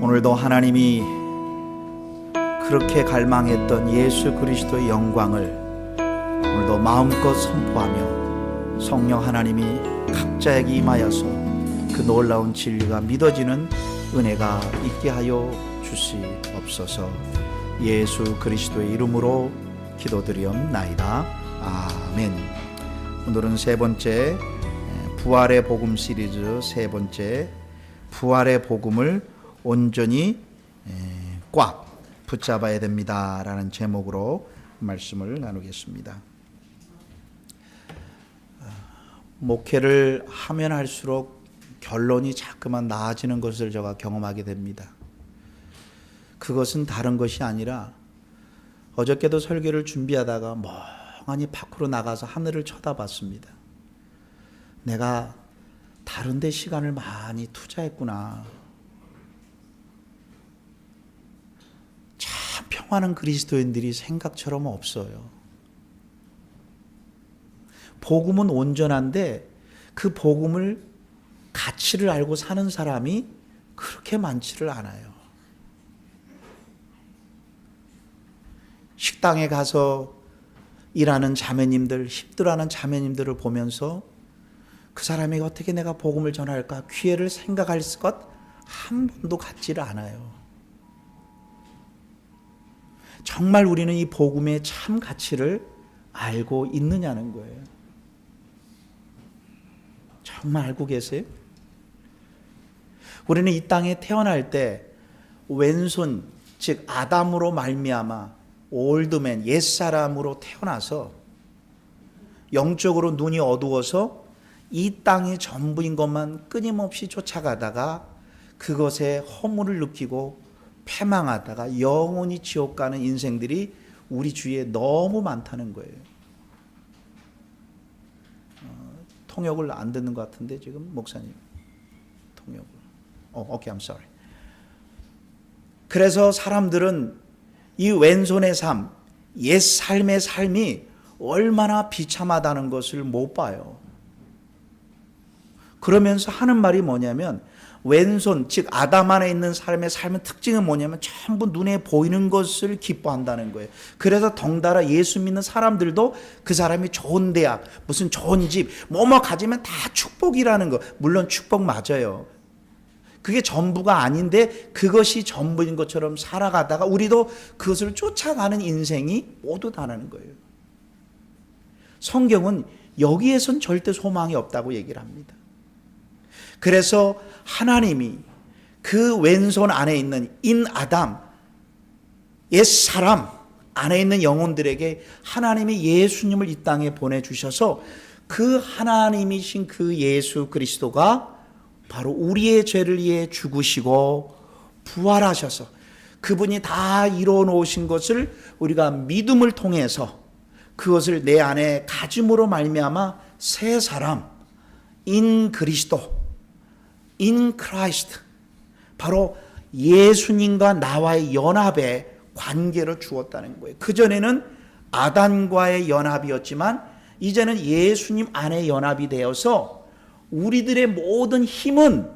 오늘도 하나님이 그렇게 갈망했던 예수 그리스도의 영광을 오늘도 마음껏 선포하며 성령 하나님이 각자에게 임하여서 그 놀라운 진리가 믿어지는 은혜가 있게 하여 주시옵소서. 예수 그리스도의 이름으로 기도드리옵나이다. 아멘. 오늘은 세 번째 부활의 복음 시리즈 세 번째 부활의 복음을 온전히 꽉 붙잡아야 됩니다 라는 제목으로 말씀을 나누겠습니다. 목회를 하면 할수록 결론이 자꾸만 나아지는 것을 제가 경험하게 됩니다. 그것은 다른 것이 아니라 어저께도 설교를 준비하다가 멍하니 밖으로 나가서 하늘을 쳐다봤습니다. 내가 다른 데 시간을 많이 투자했구나. 참 평화는 그리스도인들이 생각처럼 없어요. 복음은 온전한데 그 복음을 가치를 알고 사는 사람이 그렇게 많지를 않아요. 식당에 가서 일하는 자매님들, 힘들어하는 자매님들을 보면서 그 사람에게 어떻게 내가 복음을 전할까 기회를 생각할 것 한 번도 갖지를 않아요. 정말 우리는 이 복음의 참 가치를 알고 있느냐는 거예요. 정말 알고 계세요? 우리는 이 땅에 태어날 때 왼손, 즉 아담으로 말미암아 올드맨, 옛사람으로 태어나서 영적으로 눈이 어두워서 이 땅이 전부인 것만 끊임없이 쫓아가다가 그것에 허물을 느끼고 패망하다가 영원히 지옥 가는 인생들이 우리 주위에 너무 많다는 거예요. 통역을 안 듣는 것 같은데 지금 목사님 통역을 오케이, I'm sorry. 그래서 사람들은 이 왼손의 삶, 옛 삶의 삶이 얼마나 비참하다는 것을 못 봐요. 그러면서 하는 말이 뭐냐면 왼손, 즉 아담 안에 있는 사람의 삶의 특징은 뭐냐면 전부 눈에 보이는 것을 기뻐한다는 거예요. 그래서 덩달아 예수 믿는 사람들도 그 사람이 좋은 대학, 무슨 좋은 집, 뭐뭐 가지면 다 축복이라는 거. 물론 축복 맞아요. 그게 전부가 아닌데 그것이 전부인 것처럼 살아가다가 우리도 그것을 쫓아가는 인생이 모두 다라는 거예요. 성경은 여기에선 절대 소망이 없다고 얘기를 합니다. 그래서 하나님이 그 왼손 안에 있는 인아담, 옛사람 안에 있는 영혼들에게 하나님이 예수님을 이 땅에 보내주셔서 그 하나님이신 그 예수 그리스도가 바로 우리의 죄를 위해 죽으시고 부활하셔서 그분이 다 이루어 놓으신 것을 우리가 믿음을 통해서 그것을 내 안에 가짐으로 말미암아 새 사람, 인 그리스도, 인 크라이스트, 바로 예수님과 나와의 연합의 관계를 주었다는 거예요. 그전에는 아담과의 연합이었지만 이제는 예수님 안에 연합이 되어서 우리들의 모든 힘은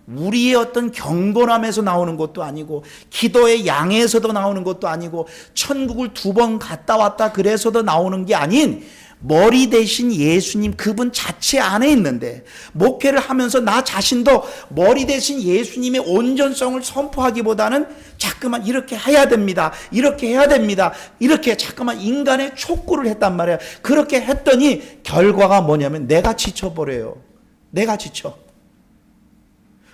우리의 어떤 경건함에서 나오는 것도 아니고 기도의 양에서도 나오는 것도 아니고 천국을 2번 갔다 왔다 그래서도 나오는 게 아닌 머리 대신 예수님 그분 자체 안에 있는데, 목회를 하면서 나 자신도 머리 대신 예수님의 온전성을 선포하기보다는 자꾸만 이렇게 해야 됩니다, 이렇게 해야 됩니다, 이렇게 자꾸만 인간의 촉구를 했단 말이에요. 그렇게 했더니 결과가 뭐냐면 내가 지쳐버려요. 내가 지쳐.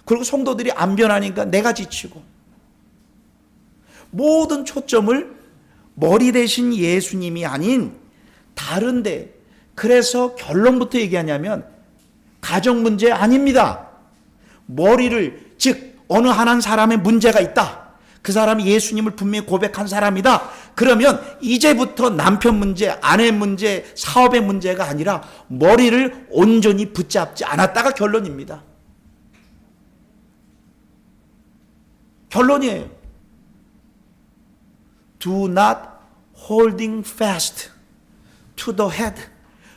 그리고 성도들이 안 변하니까 내가 지치고, 모든 초점을 머리 대신 예수님이 아닌 다른데, 그래서 결론부터 얘기하냐면 가정 문제 아닙니다. 머리를, 즉 어느 한 사람의 문제가 있다, 그 사람이 예수님을 분명히 고백한 사람이다, 그러면 이제부터 남편 문제, 아내 문제, 사업의 문제가 아니라 머리를 온전히 붙잡지 않았다가 결론입니다. 결론이에요. Do not holding fast to the head.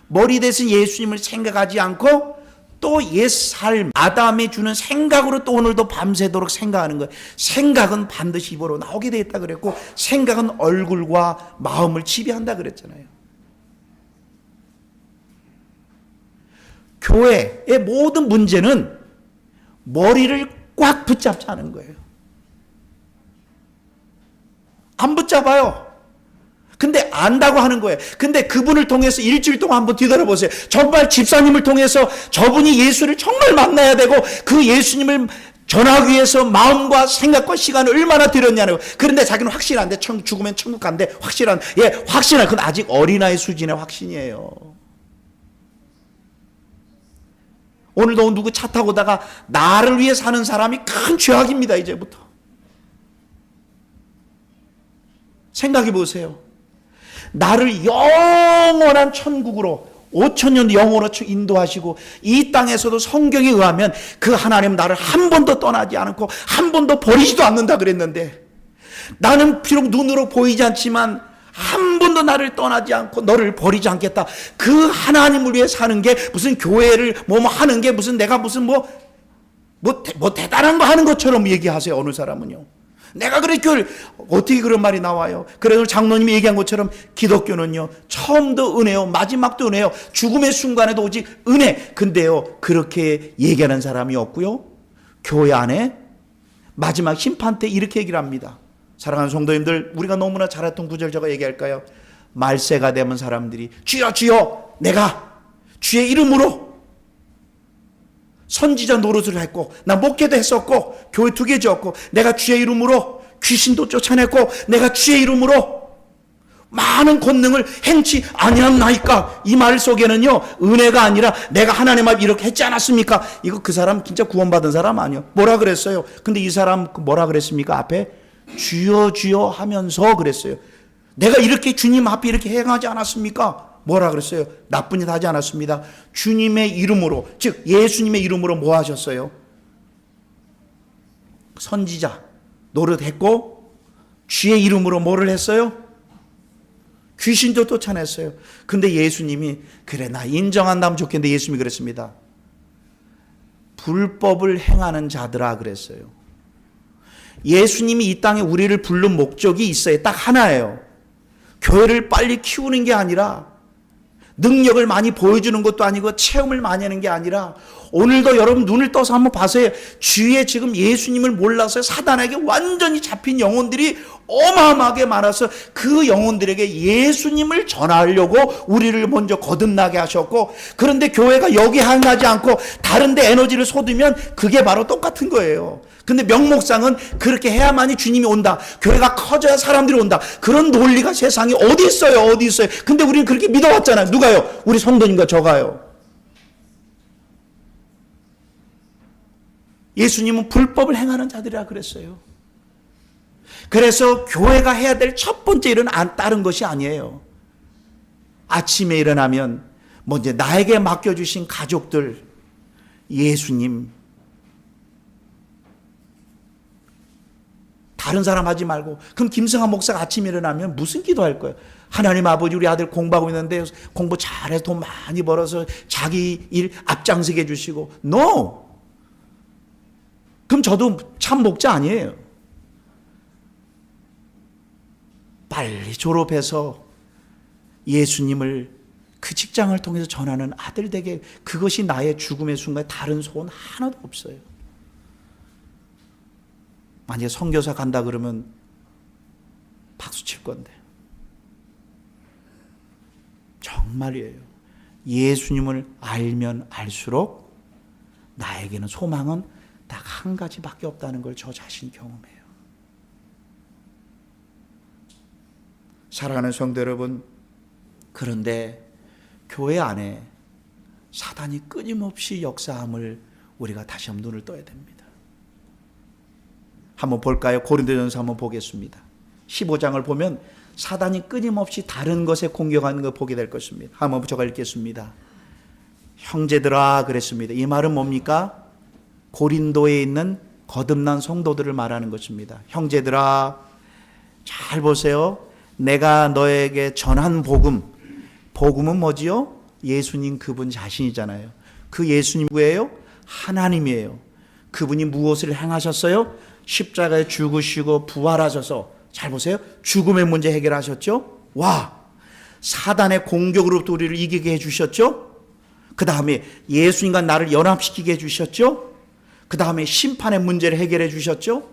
머리 대신 예수님을 생각하지 않고 또 옛 삶, 아담이 주는 생각으로 또 오늘도 밤새도록 생각하는 거예요. 생각은 반드시 입으로 나오게 돼 있다 그랬고, 생각은 얼굴과 마음을 지배한다 그랬잖아요. 교회의 모든 문제는 머리를 꽉 붙잡지 않은 거예요. 안 붙잡아요. 근데 안다고 하는 거예요. 근데 그분을 통해서 일주일 동안 한번 뒤돌아보세요. 정말 집사님을 통해서 저분이 예수를 정말 만나야 되고 그 예수님을 전하기 위해서 마음과 생각과 시간을 얼마나 들였냐는 거예요. 그런데 자기는 확실한데 죽으면 천국 간대. 확실한, 예, 확실한. 그건 아직 어린아이 수준의 확신이에요. 오늘도 누구 차 타고 오다가 나를 위해 사는 사람이 큰 죄악입니다. 이제부터. 생각해 보세요. 나를 영원한 천국으로 5,000년 영원으로 인도하시고 이 땅에서도 성경에 의하면 그 하나님 나를 한 번도 떠나지 않고 한 번도 버리지도 않는다 그랬는데, 나는 비록 눈으로 보이지 않지만 한 번도 나를 떠나지 않고 너를 버리지 않겠다. 그 하나님을 위해 사는 게 무슨 교회를 뭐 하는 게 무슨 내가 무슨 뭐 대단한 거 하는 것처럼 얘기하세요. 어느 사람은요. 내가 그래 교회를 어떻게 그런 말이 나와요? 그래서 장로님이 얘기한 것처럼 기독교는요, 처음도 은혜요, 마지막도 은혜요, 죽음의 순간에도 오직 은혜. 근데요, 그렇게 얘기하는 사람이 없고요, 교회 안에 마지막 심판 때 이렇게 얘기를 합니다. 사랑하는 성도님들, 우리가 너무나 잘 알던 구절 제가 얘기할까요? 말세가 되면 사람들이 주여 주여, 내가 주의 이름으로 선지자 노릇을 했고, 나 목회도 했었고, 교회 2개 지었고, 내가 주의 이름으로 귀신도 쫓아냈고, 내가 주의 이름으로 많은 권능을 행치 아니하나이까. 이 말 속에는요, 은혜가 아니라 내가 하나님 앞에 이렇게 했지 않았습니까? 이거 그 사람 진짜 구원받은 사람 아니에요. 뭐라 그랬어요? 근데 이 사람 뭐라 그랬습니까? 앞에 주여 주여 하면서 그랬어요. 내가 이렇게 주님 앞에 이렇게 행하지 않았습니까? 뭐라 그랬어요? 나쁜 일 하지 않았습니다. 주님의 이름으로, 즉 예수님의 이름으로 뭐 하셨어요? 선지자 노릇했고, 주의 이름으로 뭐를 했어요? 귀신도 쫓아냈어요. 근데 예수님이, 그래 나 인정한다면 좋겠는데 예수님이 그랬습니다. 불법을 행하는 자들아 그랬어요. 예수님이 이 땅에 우리를 부른 목적이 있어요. 딱 하나예요. 교회를 빨리 키우는 게 아니라, 능력을 많이 보여주는 것도 아니고, 체험을 많이 하는 게 아니라, 오늘도 여러분 눈을 떠서 한번 봐세요. 주위에 지금 예수님을 몰라서 사단에게 완전히 잡힌 영혼들이 어마어마하게 많아서 그 영혼들에게 예수님을 전하려고 우리를 먼저 거듭나게 하셨고, 그런데 교회가 여기 향하지 않고 다른 데 에너지를 쏟으면 그게 바로 똑같은 거예요. 근데 명목상은 그렇게 해야만이 주님이 온다, 교회가 커져야 사람들이 온다, 그런 논리가 세상에 어디 있어요? 어디 있어요? 근데 우리는 그렇게 믿어왔잖아요. 누가요? 우리 성도님과 저가요. 예수님은 불법을 행하는 자들이라 그랬어요. 그래서 교회가 해야 될 첫 번째 일은 다른 것이 아니에요. 아침에 일어나면 먼저 나에게 맡겨주신 가족들, 예수님, 다른 사람 하지 말고. 그럼 김성환 목사가 아침에 일어나면 무슨 기도할 거예요? 하나님 아버지, 우리 아들 공부하고 있는데 공부 잘해서 돈 많이 벌어서 자기 일 앞장서게 해주시고. No! 그럼 저도 참 목자 아니에요. 빨리 졸업해서 예수님을 그 직장을 통해서 전하는 아들 되게, 그것이 나의 죽음의 순간에 다른 소원 하나도 없어요. 만약에 선교사 간다 그러면 박수 칠 건데. 정말이에요. 예수님을 알면 알수록 나에게는 소망은 딱 한 가지밖에 없다는 걸 저 자신이 경험해요. 사랑하는 성도 여러분, 그런데 교회 안에 사단이 끊임없이 역사함을 우리가 다시 한번 눈을 떠야 됩니다. 한번 볼까요? 고린도전서 한번 보겠습니다. 15장을 보면 사단이 끊임없이 다른 것에 공격하는 걸 보게 될 것입니다. 한번 제가 읽겠습니다. 형제들아 그랬습니다. 이 말은 뭡니까? 고린도에 있는 거듭난 성도들을 말하는 것입니다. 형제들아, 잘 보세요. 내가 너에게 전한 복음, 복음은 뭐지요? 예수님 그분 자신이잖아요. 그 예수님 누구예요? 하나님이에요. 그분이 무엇을 행하셨어요? 십자가에 죽으시고 부활하셔서, 잘 보세요, 죽음의 문제 해결하셨죠? 와, 사단의 공격으로부터 우리를 이기게 해주셨죠? 그 다음에 예수님과 나를 연합시키게 해주셨죠? 그 다음에 심판의 문제를 해결해 주셨죠?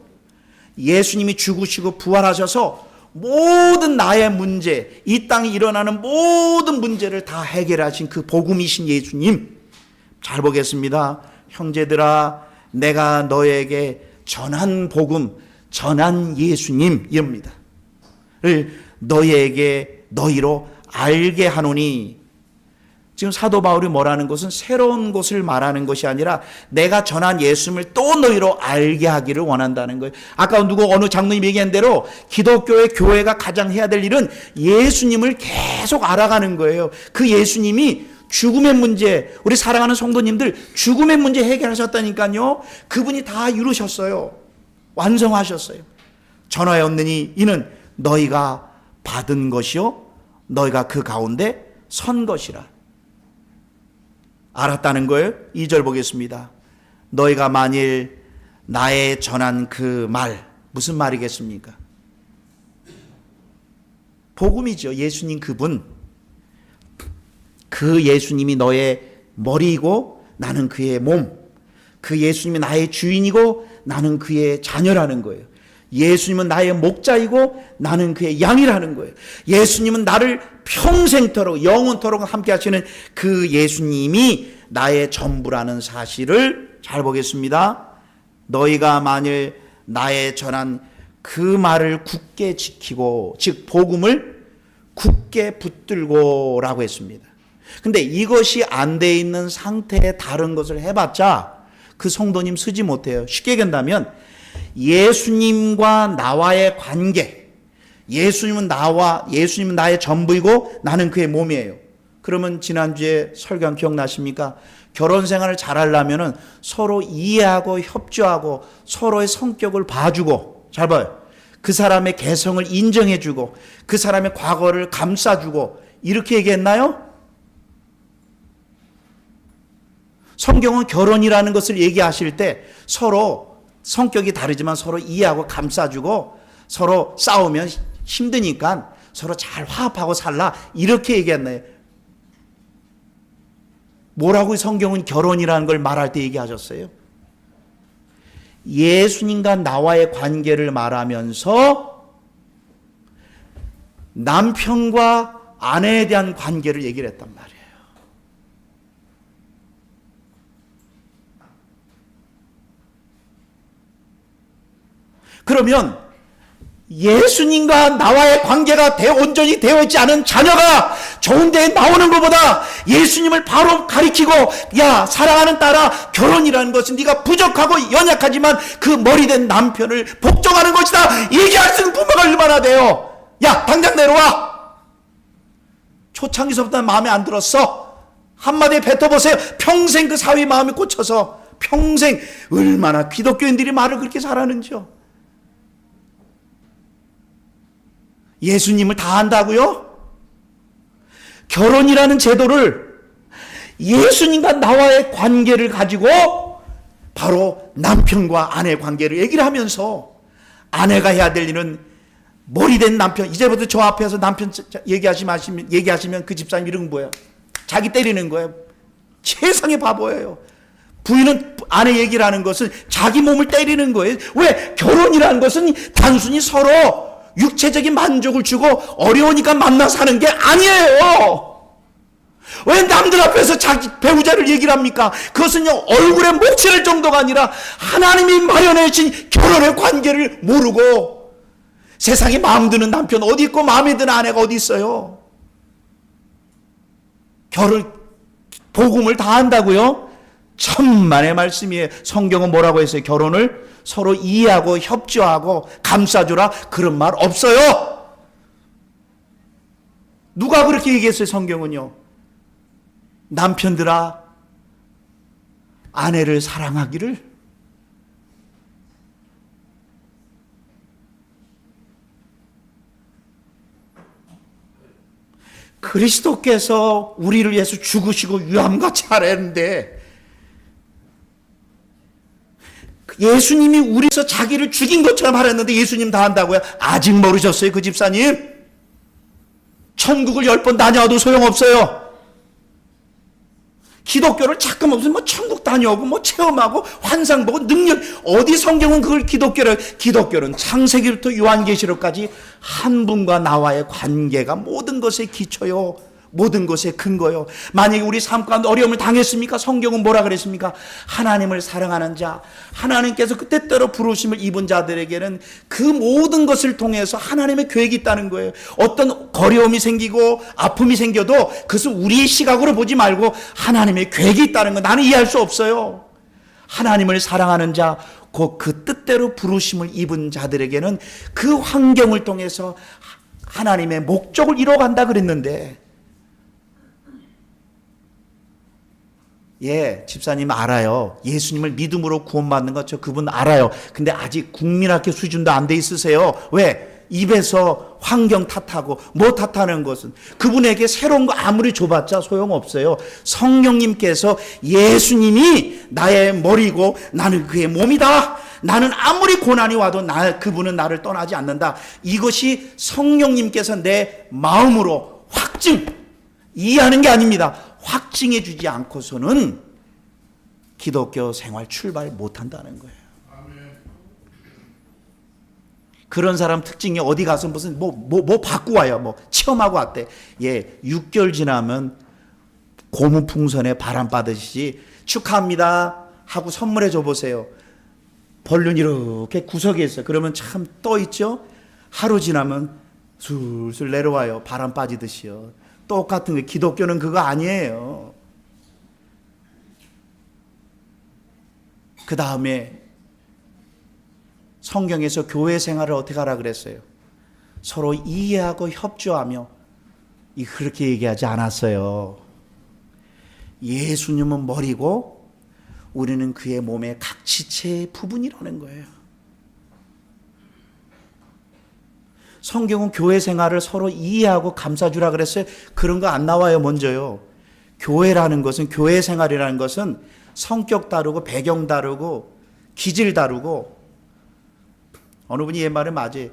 예수님이 죽으시고 부활하셔서 모든 나의 문제, 이 땅에 일어나는 모든 문제를 다 해결하신 그 복음이신 예수님. 잘 보겠습니다. 형제들아, 내가 너에게 전한 복음, 전한 예수님, 이럽니다. 를 너희에게, 너희로 알게 하노니. 지금 사도 바울이 뭐라는 것은 새로운 것을 말하는 것이 아니라 내가 전한 예수님을 또 너희로 알게 하기를 원한다는 거예요. 아까 어느 장로님 얘기한 대로 기독교의 교회가 가장 해야 될 일은 예수님을 계속 알아가는 거예요. 그 예수님이 죽음의 문제, 우리 사랑하는 성도님들 죽음의 문제 해결하셨다니까요. 그분이 다 이루셨어요. 완성하셨어요. 전하였느니 이는 너희가 받은 것이요 너희가 그 가운데 선 것이라. 알았다는 거예요. 2절 보겠습니다. 너희가 만일 나의 전한 그 말, 무슨 말이겠습니까? 복음이죠. 예수님 그분. 그 예수님이 너의 머리이고 나는 그의 몸. 그 예수님이 나의 주인이고 나는 그의 자녀라는 거예요. 예수님은 나의 목자이고 나는 그의 양이라는 거예요. 예수님은 나를 평생토록 영원토록 함께 하시는 그 예수님이 나의 전부라는 사실을 잘 보겠습니다. 너희가 만일 나의 전한 그 말을 굳게 지키고, 즉 복음을 굳게 붙들고라고 했습니다. 근데 이것이 안 돼 있는 상태에 다른 것을 해봤자 그 성도님 쓰지 못해요. 쉽게 얘기한다면 예수님과 나와의 관계, 예수님은 나의 전부이고 나는 그의 몸이에요. 그러면 지난주에 설교 기억나십니까? 결혼 생활을 잘하려면 서로 이해하고 협조하고 서로의 성격을 봐주고, 잘 봐요, 그 사람의 개성을 인정해주고 그 사람의 과거를 감싸주고, 이렇게 얘기했나요? 성경은 결혼이라는 것을 얘기하실 때 서로 성격이 다르지만 서로 이해하고 감싸주고 서로 싸우면 힘드니까 서로 잘 화합하고 살라, 이렇게 얘기했나요? 뭐라고 성경은 결혼이라는 걸 말할 때 얘기하셨어요? 예수님과 나와의 관계를 말하면서 남편과 아내에 대한 관계를 얘기를 했단 말이에요. 그러면 예수님과 나와의 관계가 온전히 되어 있지 않은 자녀가 좋은 데에 나오는 것보다 예수님을 바로 가리키고, 야 사랑하는 딸아, 결혼이라는 것은 네가 부족하고 연약하지만 그 머리된 남편을 복종하는 것이다, 얘기할 수 있는 부모가 얼마나 돼요. 야 당장 내려와. 초창기서부터 마음에 안 들었어. 한마디에 뱉어보세요. 평생 그 사위 마음에 꽂혀서 평생. 얼마나 기독교인들이 말을 그렇게 잘하는지요. 예수님을 다 안다고요? 결혼이라는 제도를 예수님과 나와의 관계를 가지고 바로 남편과 아내의 관계를 얘기를 하면서, 아내가 해야 될 일은 머리된 남편, 이제부터 저 앞에서 남편 얘기하시면 그 집사님 이런 거예요. 자기 때리는 거예요. 세상에 바보예요. 부인은 아내 얘기를 하는 것은 자기 몸을 때리는 거예요. 왜? 결혼이라는 것은 단순히 서로 육체적인 만족을 주고 어려우니까 만나 사는 게 아니에요. 왜 남들 앞에서 자기 배우자를 얘기를 합니까? 그것은요, 얼굴에 몫칠 정도가 아니라 하나님이 마련해 주신 결혼의 관계를 모르고 세상에 마음 드는 남편 어디 있고 마음에 드는 아내가 어디 있어요? 복음을 다 한다고요? 천만의 말씀이에요. 성경은 뭐라고 했어요? 결혼을 서로 이해하고 협조하고 감싸주라, 그런 말 없어요. 누가 그렇게 얘기했어요? 성경은요. 남편들아, 아내를 사랑하기를. 그리스도께서 우리를 위해서 죽으시고 유함같이 하랬는데 예수님이 우리에서 자기를 죽인 것처럼 하랬는데 예수님 다 한다고요? 아직 모르셨어요, 그 집사님? 천국을 10번 다녀와도 소용없어요. 기독교를 자꾸 무슨 천국 다녀오고 체험하고 환상 보고 능력, 어디 성경은 그걸 기독교는 창세기부터 요한계시록까지 한 분과 나와의 관계가 모든 것의 기초요, 모든 것의 근거요. 만약에 우리 삶 가운데 어려움을 당했습니까? 성경은 뭐라 그랬습니까? 하나님을 사랑하는 자, 하나님께서 그 때때로 부르심을 입은 자들에게는 그 모든 것을 통해서 하나님의 계획이 있다는 거예요. 어떤 어려움이 생기고 아픔이 생겨도 그것은 우리의 시각으로 보지 말고 하나님의 계획이 있다는 거, 나는 이해할 수 없어요. 하나님을 사랑하는 자, 그 뜻대로 부르심을 입은 자들에게는 그 환경을 통해서 하나님의 목적을 이뤄간다 그랬는데, 예, 집사님 알아요. 예수님을 믿음으로 구원받는 것, 저 그분 알아요. 근데 아직 국민학교 수준도 안 돼 있으세요. 왜? 입에서 환경 탓하고 뭐 탓하는 것은 그분에게 새로운 거 아무리 줘봤자 소용없어요. 성령님께서 예수님이 나의 머리고 나는 그의 몸이다. 나는 아무리 고난이 와도 그분은 나를 떠나지 않는다. 이것이 성령님께서 내 마음으로 확증, 이해하는 게 아닙니다. 확증해 주지 않고서는 기독교 생활 출발 못한다는 거예요. 그런 사람 특징이 어디 가서 무슨 뭐 받고 와요. 체험하고 왔대. 예, 6개월 지나면 고무풍선에 바람 받으시지 축하합니다 하고 선물해 줘 보세요. 벌룬 이렇게 구석에 있어요. 그러면 참 떠 있죠. 하루 지나면 술술 내려와요. 바람 빠지듯이요. 똑같은 거. 기독교는 그거 아니에요. 그 다음에 성경에서 교회 생활을 어떻게 하라 그랬어요? 서로 이해하고 협조하며, 그렇게 얘기하지 않았어요. 예수님은 머리고 우리는 그의 몸의 각 지체의 부분이라는 거예요. 성경은 교회 생활을 서로 이해하고 감싸주라 그랬어요. 그런 거 안 나와요. 먼저요. 교회라는 것은, 교회 생활이라는 것은 성격 다르고 배경 다르고 기질 다르고, 어느 분이 옛말에 맞아요.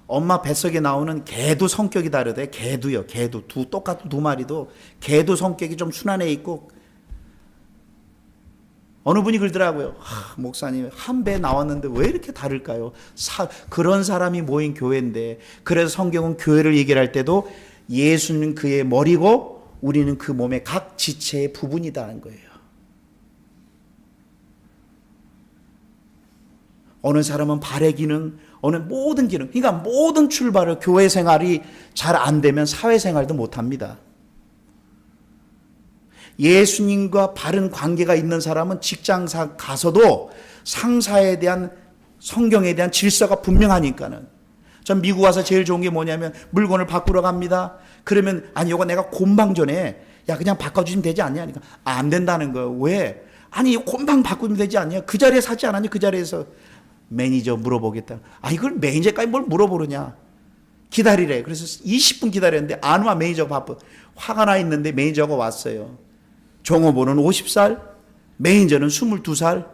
엄마 뱃속에 나오는 개도 성격이 다르대. 개도요. 개도 똑같은 두 마리도 개도 성격이 좀 순한애 있고, 어느 분이 그러더라고요. 목사님, 한 배 나왔는데 왜 이렇게 다를까요? 그런 사람이 모인 교회인데. 그래서 성경은 교회를 얘기할 때도 예수는 그의 머리고 우리는 그 몸의 각 지체의 부분이다는 거예요. 어느 사람은 발의 기능, 어느 모든 기능, 그러니까 모든 출발을, 교회 생활이 잘 안 되면 사회생활도 못합니다. 예수님과 바른 관계가 있는 사람은 직장 가서도 상사에 대한, 성경에 대한 질서가 분명하니까는. 전 미국 와서 제일 좋은 게 뭐냐면, 물건을 바꾸러 갑니다. 그러면 아니 이거 내가 곰방 전에 야 그냥 바꿔주시면 되지 않냐 하니까 안 된다는 거예요. 왜? 아니 곰방 바꾸면 되지 않냐? 그 자리에 사지 않았냐? 그 자리에서. 매니저 물어보겠다. 이걸 매니저까지 뭘 물어보느냐? 기다리래. 그래서 20분 기다렸는데 안 와. 매니저가 바빠. 화가 나 있는데 매니저가 왔어요. 종업원은 50살, 매니저는 22살.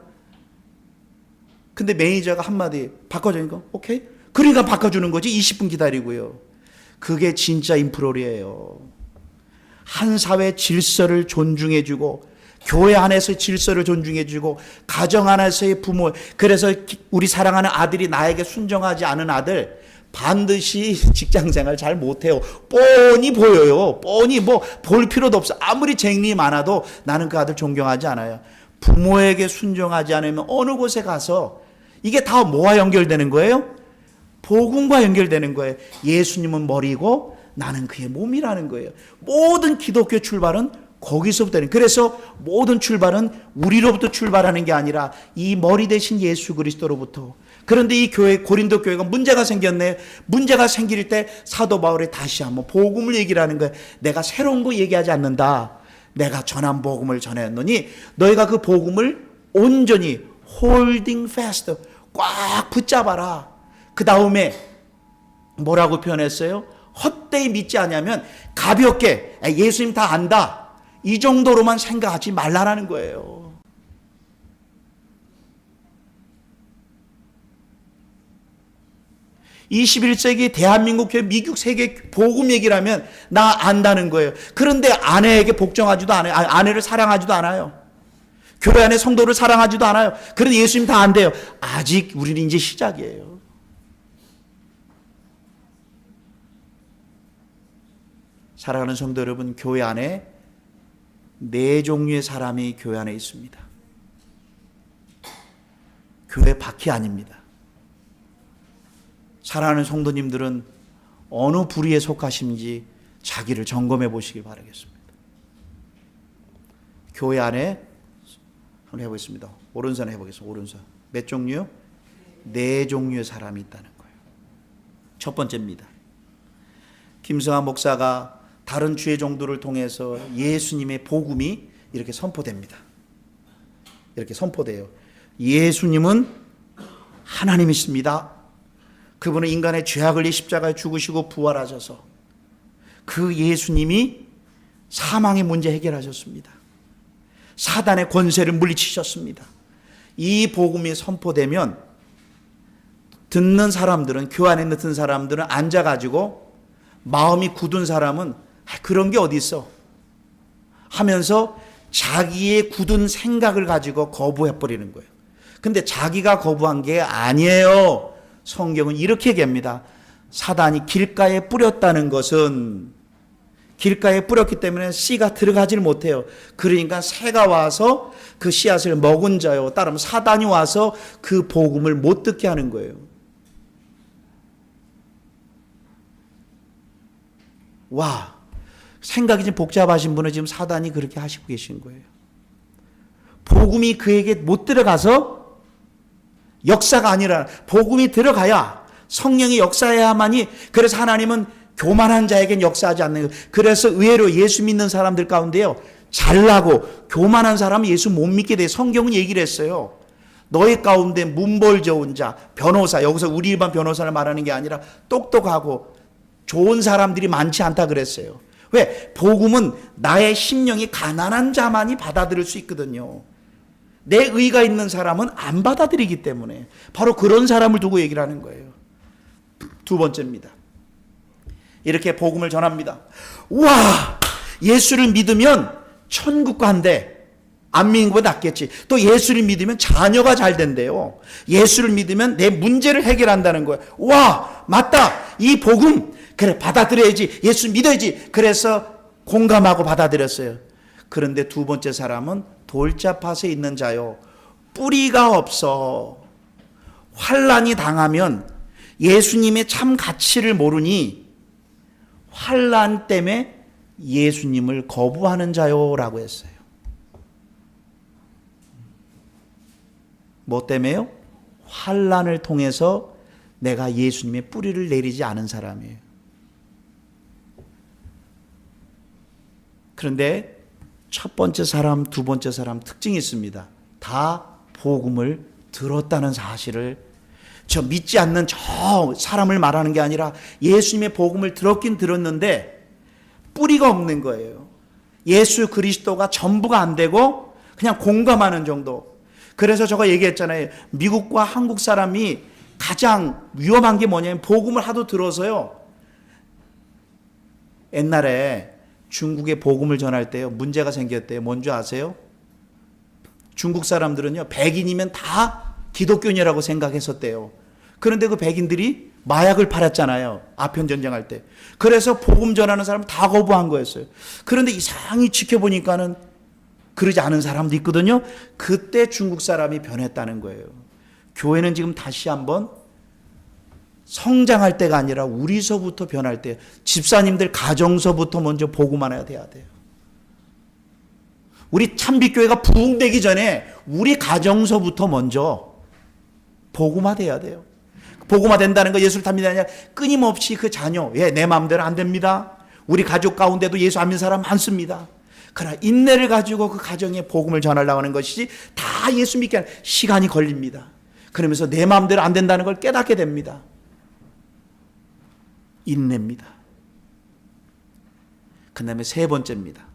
근데 매니저가 한마디 바꿔주니까 오케이? 그러니까 바꿔주는 거지. 20분 기다리고요. 그게 진짜 인프롤이에요. 한 사회 질서를 존중해주고, 교회 안에서 질서를 존중해주고, 가정 안에서의 부모, 그래서 우리 사랑하는 아들이 나에게 순종하지 않은 아들 반드시 직장생활 잘 못해요. 뻔히 보여요. 뻔히 볼 필요도 없어. 아무리 쟁리 많아도 나는 그 아들 존경하지 않아요. 부모에게 순종하지 않으면 어느 곳에 가서 이게 다 뭐와 연결되는 거예요? 복음과 연결되는 거예요. 예수님은 머리고 나는 그의 몸이라는 거예요. 모든 기독교 출발은 거기서부터는. 그래서 모든 출발은 우리로부터 출발하는 게 아니라 이 머리 대신 예수 그리스도로부터. 그런데 이 교회, 고린도 교회가 문제가 생겼네. 문제가 생길 때 사도 바울이 다시 한번 복음을 얘기를 하는 거예요. 내가 새로운 거 얘기하지 않는다. 내가 전한 복음을 전했노니 너희가 그 복음을 온전히 holding fast, 꽉 붙잡아라. 그 다음에 뭐라고 표현했어요? 헛되이 믿지 않으면 가볍게 예수님 다 안다. 이 정도로만 생각하지 말라라는 거예요. 21세기 대한민국 교회 미국 세계 복음 얘기를 하면 나 안다는 거예요. 그런데 아내에게 복종하지도 않아요. 아내를 사랑하지도 않아요. 교회 안에 성도를 사랑하지도 않아요. 그런데 예수님 다 안 돼요. 아직 우리는 이제 시작이에요. 사랑하는 성도 여러분, 교회 안에 네 종류의 사람이 교회 안에 있습니다. 교회 밖이 아닙니다. 사랑하는 성도님들은 어느 부류에 속하신지 자기를 점검해 보시길 바라겠습니다. 교회 안에 한번 해보겠습니다. 오른손 해보겠습니다. 오른손. 몇 종류? 네 종류의 사람이 있다는 거예요. 첫 번째입니다. 김성환 목사가 다른 주의 종들을 통해서 예수님의 복음이 이렇게 선포됩니다. 이렇게 선포돼요. 예수님은 하나님이십니다. 그분은 인간의 죄악을 위해 십자가에 죽으시고 부활하셔서 그 예수님이 사망의 문제 해결하셨습니다. 사단의 권세를 물리치셨습니다. 이 복음이 선포되면 듣는 사람들은, 교회 안에 듣는 사람들은 앉아가지고 마음이 굳은 사람은 그런 게 어디 있어 하면서 자기의 굳은 생각을 가지고 거부해버리는 거예요. 근데 자기가 거부한 게 아니에요. 성경은 이렇게 얘기합니다. 사단이 길가에 뿌렸다는 것은 길가에 뿌렸기 때문에 씨가 들어가질 못해요. 그러니까 새가 와서 그 씨앗을 먹은 자요. 따르면 사단이 와서 그 복음을 못 듣게 하는 거예요. 와, 생각이 좀 복잡하신 분은 지금 사단이 그렇게 하시고 계신 거예요. 복음이 그에게 못 들어가서 역사가 아니라 복음이 들어가야 성령이 역사해야만이, 그래서 하나님은 교만한 자에겐 역사하지 않는 거예요. 그래서 의외로 예수 믿는 사람들 가운데요, 잘나고 교만한 사람은 예수 못 믿게 돼요. 성경은 얘기를 했어요. 너희 가운데 문벌 좋은 자, 변호사, 여기서 우리 일반 변호사를 말하는 게 아니라 똑똑하고 좋은 사람들이 많지 않다 그랬어요. 왜? 복음은 나의 심령이 가난한 자만이 받아들일 수 있거든요. 내 의가 있는 사람은 안 받아들이기 때문에 바로 그런 사람을 두고 얘기를 하는 거예요. 두 번째입니다. 이렇게 복음을 전합니다. 와, 예수를 믿으면 천국 간대. 안 믿는 것보다 낫겠지. 또 예수를 믿으면 자녀가 잘 된대요. 예수를 믿으면 내 문제를 해결한다는 거예요. 와, 맞다. 이 복음 그래 받아들여야지. 예수 믿어야지. 그래서 공감하고 받아들였어요. 그런데 두 번째 사람은 돌짝밭에 있는 자요. 뿌리가 없어. 환난이 당하면 예수님의 참 가치를 모르니 환난 때문에 예수님을 거부하는 자요라고 했어요. 뭐 때문에요? 환난을 통해서 내가 예수님의 뿌리를 내리지 않은 사람이에요. 그런데 첫 번째 사람, 두 번째 사람 특징이 있습니다. 다 복음을 들었다는 사실을, 저 믿지 않는 저 사람을 말하는 게 아니라 예수님의 복음을 들었긴 들었는데 뿌리가 없는 거예요. 예수 그리스도가 전부가 안 되고 그냥 공감하는 정도. 그래서 제가 얘기했잖아요. 미국과 한국 사람이 가장 위험한 게 뭐냐면 복음을 하도 들어서요. 옛날에 중국에 복음을 전할 때요, 문제가 생겼대요. 뭔지 아세요? 중국 사람들은요, 백인이면 다 기독교인이라고 생각했었대요. 그런데 그 백인들이 마약을 팔았잖아요. 아편 전쟁할 때. 그래서 복음 전하는 사람 다 거부한 거였어요. 그런데 이상히 지켜보니까는 그러지 않은 사람도 있거든요. 그때 중국 사람이 변했다는 거예요. 교회는 지금 다시 한번 성장할 때가 아니라 우리서부터 변할 때, 집사님들 가정서부터 먼저 복음만 해야 돼요. 우리 참빛교회가 부흥되기 전에 우리 가정서부터 먼저 복음화돼야 돼요. 복음화된다는 거 예수를 탑니다 아니라 끊임없이 그 자녀, 내 마음대로 안 됩니다. 우리 가족 가운데도 예수 안 믿는 사람 많습니다. 그러나 인내를 가지고 그 가정에 복음을 전하려고 하는 것이지 다 예수 믿게 하는 시간이 걸립니다. 그러면서 내 마음대로 안 된다는 걸 깨닫게 됩니다. 인내입니다. 그 다음에 세 번째입니다.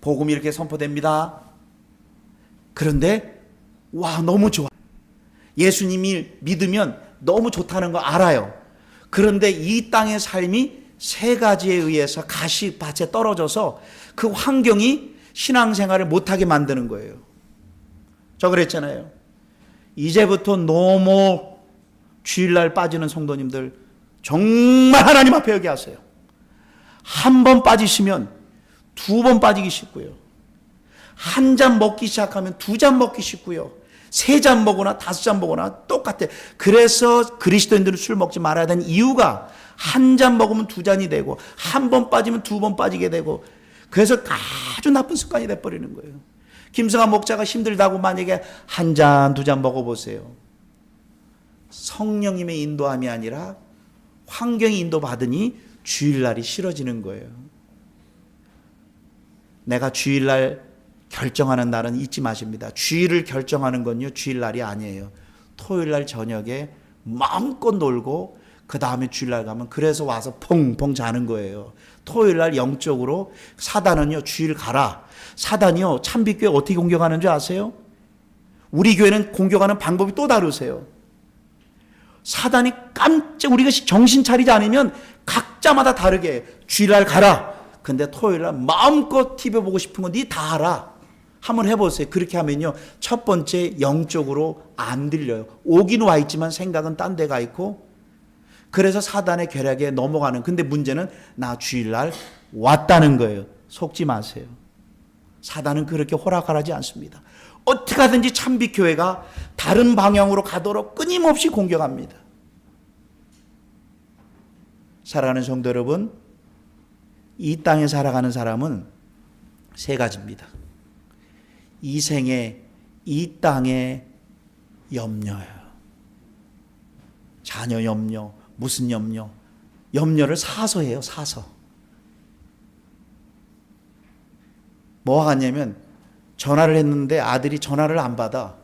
복음이 이렇게 선포됩니다. 그런데 와, 너무 좋아. 예수님이 믿으면 너무 좋다는 거 알아요. 그런데 이 땅의 삶이 세 가지에 의해서 가시밭에 떨어져서 그 환경이 신앙생활을 못하게 만드는 거예요. 저 그랬잖아요. 이제부터 너무 주일날 빠지는 성도님들 정말 하나님 앞에 여기 하세요. 한 번 빠지시면 두 번 빠지기 쉽고요. 한 잔 먹기 시작하면 두 잔 먹기 쉽고요. 세 잔 먹거나 다섯 잔 먹거나 똑같아요. 그래서 그리스도인들은 술 먹지 말아야 되는 이유가 한 잔 먹으면 두 잔이 되고 한 번 빠지면 두 번 빠지게 되고 그래서 아주 나쁜 습관이 돼버리는 거예요. 김성환 목자가 힘들다고 만약에 한 잔, 두 잔 먹어보세요. 성령님의 인도함이 아니라 환경이 인도받으니 주일날이 싫어지는 거예요. 내가 주일날 결정하는 날은 잊지 마십니다. 주일을 결정하는 건요, 주일날이 아니에요. 토요일날 저녁에 마음껏 놀고 그 다음에 주일날 가면 그래서 와서 펑펑 자는 거예요. 토요일날 영적으로 사단은요, 주일 가라. 사단이요, 참빛교회 어떻게 공격하는 줄 아세요? 우리 교회는 공격하는 방법이 또 다르세요. 사단이 깜짝 우리가 정신 차리지 않으면 각자마다 다르게 주일날 가라. 근데 토요일날 마음껏 TV 보고 싶은 건 니 다 알아. 한번 해보세요. 그렇게 하면요, 첫 번째 영적으로 안 들려요. 오긴 와 있지만 생각은 딴 데가 있고, 그래서 사단의 계략에 넘어가는. 근데 문제는 나 주일날 왔다는 거예요. 속지 마세요. 사단은 그렇게 허락하지 않습니다. 어떻게 하든지 참빛교회가 다른 방향으로 가도록 끊임없이 공격합니다. 사랑하는 성도 여러분, 이 땅에 살아가는 사람은 세 가지입니다. 이 생에 이 땅의 염려예요. 자녀 염려, 무슨 염려? 염려를 사서 해요, 사서. 뭐가 같냐면 전화를 했는데 아들이 전화를 안 받아.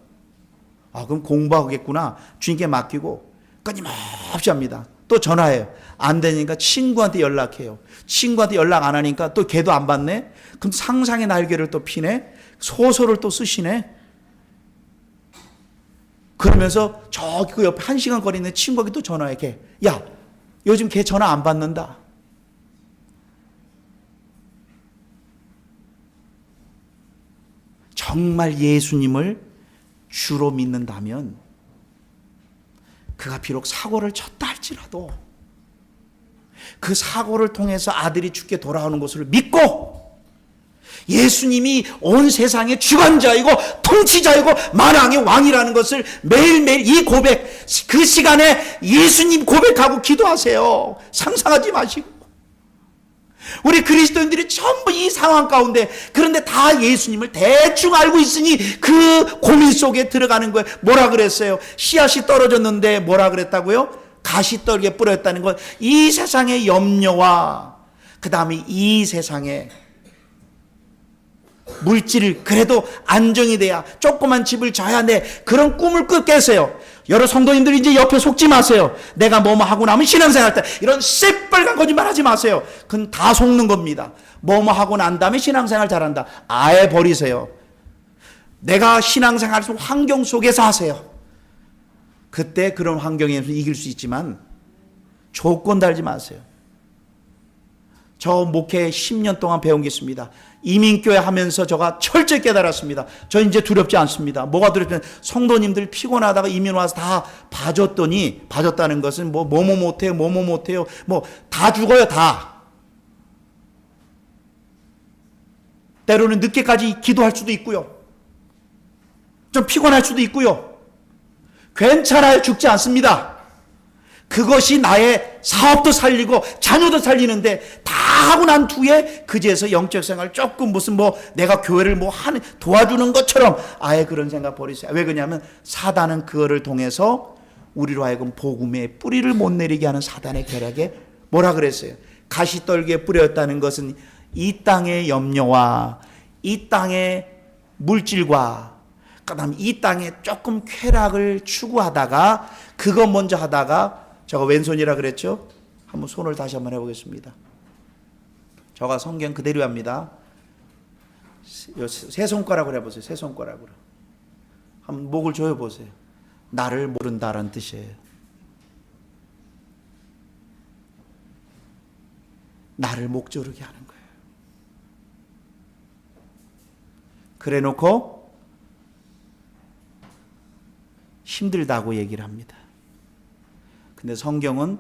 아, 그럼 공부하겠구나. 주님께 맡기고 끊임없이 합니다. 또 전화해요. 안 되니까 친구한테 연락해요. 친구한테 연락 안 하니까 또 걔도 안 받네. 그럼 상상의 날개를 또 피네. 소설을 또 쓰시네. 그러면서 저기 그 옆에 1시간 거리 있는 친구에게 또 전화해. 걔, 야, 요즘 걔 전화 안 받는다. 정말 예수님을 주로 믿는다면 그가 비록 사고를 쳤다 할지라도 그 사고를 통해서 아들이 죽게 돌아오는 것을 믿고 예수님이 온 세상의 주관자이고 통치자이고 만왕의 왕이라는 것을 매일매일 이 고백, 그 시간에 예수님 고백하고 기도하세요. 상상하지 마시고. 우리 그리스도인들이 전부 이 상황 가운데, 그런데 다 예수님을 대충 알고 있으니 그 고민 속에 들어가는 거예요. 뭐라 그랬어요? 씨앗이 떨어졌는데 뭐라 그랬다고요? 가시떨기에 뿌렸다는 것. 이 세상의 염려와 그 다음에 이 세상의 물질, 그래도 안정이 돼야 조그만 집을 져야 돼. 그런 꿈을 깼어요. 여러 성도님들이 이제 옆에 속지 마세요. 내가 뭐뭐 하고 나면 신앙생활 때 이런 새빨간 거짓말 하지 마세요. 그건 다 속는 겁니다. 뭐뭐 하고 난 다음에 신앙생활 잘한다. 아예 버리세요. 내가 신앙생활 속 환경 속에서 하세요. 그때 그런 환경에서 이길 수 있지만 조건 달지 마세요. 저 목회 10년 동안 배운 게 있습니다. 이민교회 하면서 제가 철저히 깨달았습니다. 저 이제 두렵지 않습니다. 뭐가 두렵냐면 성도님들 피곤하다가 이민 와서 다 봐줬다는 것은 뭐뭐 못해요, 뭐뭐 못해요, 뭐 다 죽어요, 다. 때로는 늦게까지 기도할 수도 있고요. 좀 피곤할 수도 있고요. 괜찮아요, 죽지 않습니다. 그것이 나의 사업도 살리고 자녀도 살리는데 다 하고 난 뒤에 그제서 영적 생활 조금 무슨 내가 교회를 도와주는 것처럼 아예 그런 생각 버리세요. 왜 그러냐면 사단은 그거를 통해서 우리로 하여금 복음의 뿌리를 못 내리게 하는 사단의 계략에 뭐라 그랬어요? 가시떨기에 뿌렸다는 것은 이 땅의 염려와 이 땅의 물질과 그다음 이 땅에 조금 쾌락을 추구하다가 그거 먼저 하다가 제가 왼손이라 그랬죠? 한번 손을 다시 한번 해보겠습니다. 저가 성경 그대로 합니다. 세 손가락으로 해보세요. 세 손가락으로. 한번 목을 조여보세요. 나를 모른다라는 뜻이에요. 나를 목조르게 하는 거예요. 그래 놓고 힘들다고 얘기를 합니다. 근데 성경은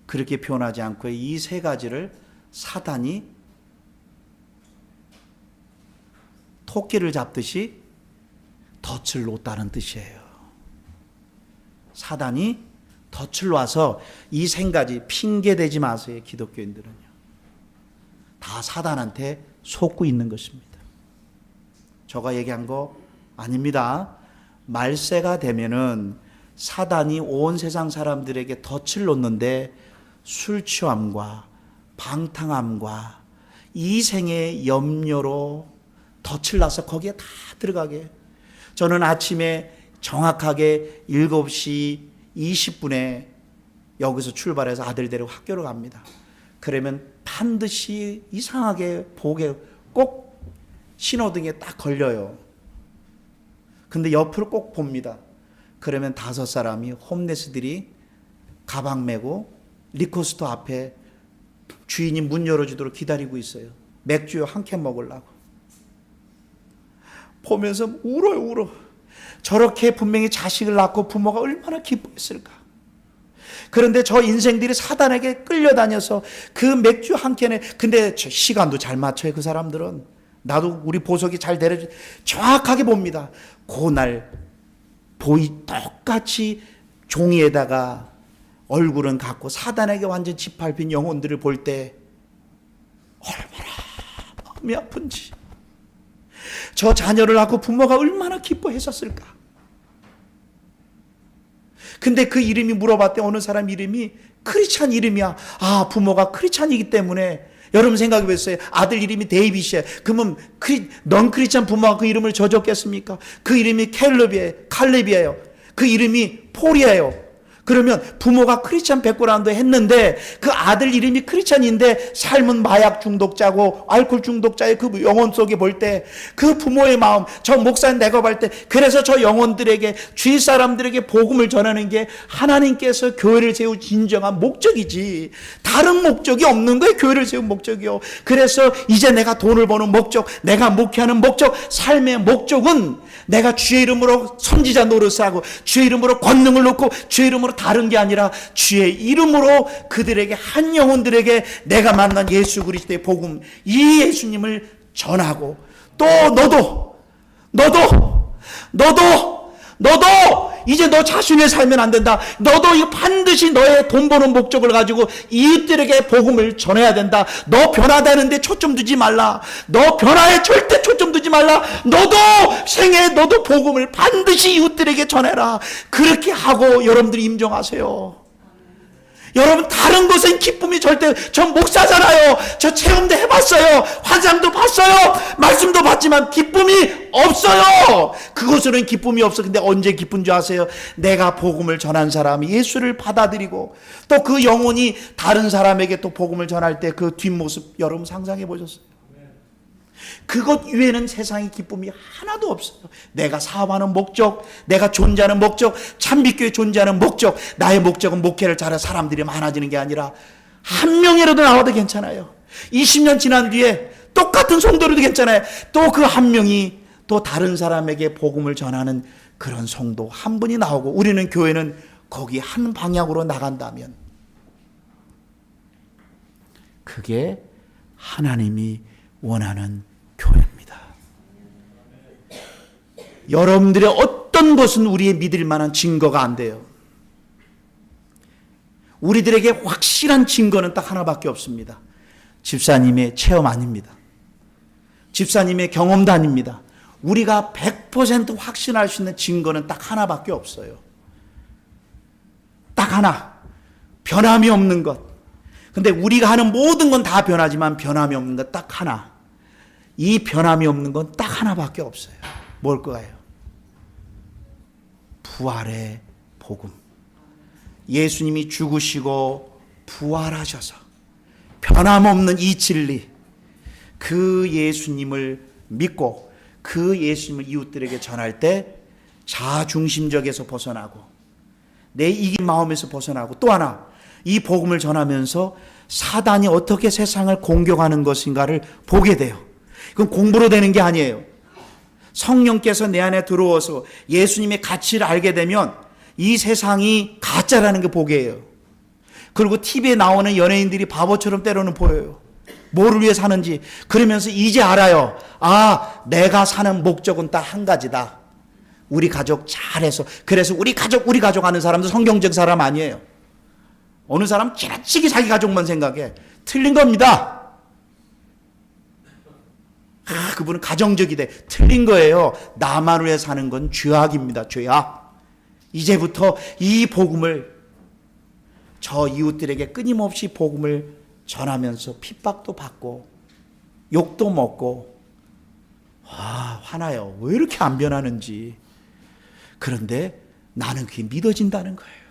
그렇게 표현하지 않고 이 세 가지를 사단이 토끼를 잡듯이 덫을 놓다는 뜻이에요. 사단이 덫을 놔서 이 세 가지, 핑계대지 마세요. 기독교인들은요. 다 사단한테 속고 있는 것입니다. 저가 얘기한 거 아닙니다. 말세가 되면은 사단이 온 세상 사람들에게 덫을 놓는데 술 취함과 방탕함과 이 생의 염려로 덫을 놔서 거기에 다 들어가게. 저는 아침에 정확하게 7시 20분에 여기서 출발해서 아들 데리고 학교로 갑니다. 그러면 반드시 이상하게 보게 꼭 신호등에 딱 걸려요. 근데 옆으로 꼭 봅니다. 그러면 5사람이 홈레스들이 가방 메고 리코스토 앞에 주인이 문 열어주도록 기다리고 있어요. 맥주 한 캔 먹으려고. 보면서 울어요. 저렇게 분명히 자식을 낳고 부모가 얼마나 기뻐했을까. 그런데 저 인생들이 사단에게 끌려다녀서 그 맥주 한 캔에, 근데 시간도 잘 맞춰요. 그 사람들은. 나도 우리 보석이 잘 데려주, 정확하게 봅니다. 그날 똑같이 종이에다가 얼굴은 갖고 사단에게 완전 짓밟힌 영혼들을 볼 때 얼마나 마음이 아픈지, 저 자녀를 낳고 부모가 얼마나 기뻐했었을까. 근데 그 이름이 물어봤대. 어느 사람 이름이 크리스찬 이름이야. 아, 부모가 크리스찬이기 때문에. 여러분 생각해 보세요. 아들 이름이 데이빗이에요. 그러면 넌 크리스찬 부모가 그 이름을 져줬겠습니까? 그 이름이 칼렙이에요. 그 이름이 폴이에요. 그러면 부모가 크리스찬 백그라운드 했는데 그 아들 이름이 크리스찬인데 삶은 마약 중독자고 알코올 중독자의 그 영혼 속에 볼 때 그 부모의 마음, 저 목사님 내가 볼 때, 그래서 저 영혼들에게, 주위 사람들에게 복음을 전하는 게 하나님께서 교회를 세운 진정한 목적이지 다른 목적이 없는 거예요. 교회를 세운 목적이요. 그래서 이제 내가 돈을 버는 목적, 내가 목회하는 목적, 삶의 목적은 내가 주의 이름으로 선지자 노릇하고 주의 이름으로 권능을 놓고 주의 이름으로 다른 게 아니라 주의 이름으로 그들에게, 한 영혼들에게 내가 만난 예수 그리스도의 복음, 이 예수님을 전하고, 또 너도 이제 너 자신을 살면 안 된다. 너도 이거 반드시 너의 돈 버는 목적을 가지고 이웃들에게 복음을 전해야 된다. 너 변화되는데 초점 두지 말라. 너 변화에 절대 초점 두지 말라. 너도 생애 너도 복음을 반드시 이웃들에게 전해라. 그렇게 하고 여러분들이 임종하세요. 여러분, 다른 것은 기쁨이 절대, 전 목사잖아요. 저 체험도 해봤어요. 환상도 봤어요. 말씀도 봤지만 기쁨이 없어요. 그것으로는 기쁨이 없어. 근데 언제 기쁜 줄 아세요? 내가 복음을 전한 사람이 예수를 받아들이고 또 그 영혼이 다른 사람에게 또 복음을 전할 때 그 뒷모습 여러분 상상해 보셨어요? 그것 위에는 세상의 기쁨이 하나도 없어요. 내가 사업하는 목적, 내가 존재하는 목적, 참빛교회 존재하는 목적, 나의 목적은 목회를 잘해 사람들이 많아지는 게 아니라 한 명이라도 나와도 괜찮아요. 20년 지난 뒤에 똑같은 성도라도 괜찮아요. 또 그 한 명이 또 다른 사람에게 복음을 전하는 그런 성도 한 분이 나오고, 우리는 교회는 거기 한 방향으로 나간다면 그게 하나님이 원하는 교회입니다. 여러분들의 어떤 것은 우리의 믿을 만한 증거가 안 돼요. 우리들에게 확실한 증거는 딱 하나밖에 없습니다. 집사님의 체험 아닙니다. 집사님의 경험도 아닙니다. 우리가 100% 확신할 수 있는 증거는 딱 하나밖에 없어요. 딱 하나. 변함이 없는 것. 근데 우리가 하는 모든 건 다 변하지만 변함이 없는 것 딱 하나. 이 변함이 없는 건 딱 하나밖에 없어요. 뭘 거예요? 부활의 복음. 예수님이 죽으시고 부활하셔서 변함없는 이 진리, 그 예수님을 믿고 그 예수님을 이웃들에게 전할 때 자중심적에서 벗어나고 내 이기 마음에서 벗어나고, 또 하나 이 복음을 전하면서 사단이 어떻게 세상을 공격하는 것인가를 보게 돼요. 그건 공부로 되는 게 아니에요. 성령께서 내 안에 들어와서 예수님의 가치를 알게 되면 이 세상이 가짜라는 게 보게 해요. 그리고 TV에 나오는 연예인들이 바보처럼 때로는 보여요. 뭐를 위해 사는지. 그러면서 이제 알아요. 아, 내가 사는 목적은 딱 한 가지다. 우리 가족 잘해서. 그래서 우리 가족 하는 사람도 성경적 사람 아니에요. 어느 사람 지나치게 자기 가족만 생각해. 틀린 겁니다. 그분은 가정적이대. 틀린 거예요. 나만 위해 사는 건 죄악입니다. 죄악. 이제부터 이 복음을 저 이웃들에게 끊임없이 복음을 전하면서 핍박도 받고 욕도 먹고 화나요. 왜 이렇게 안 변하는지. 그런데 나는 그게 믿어진다는 거예요.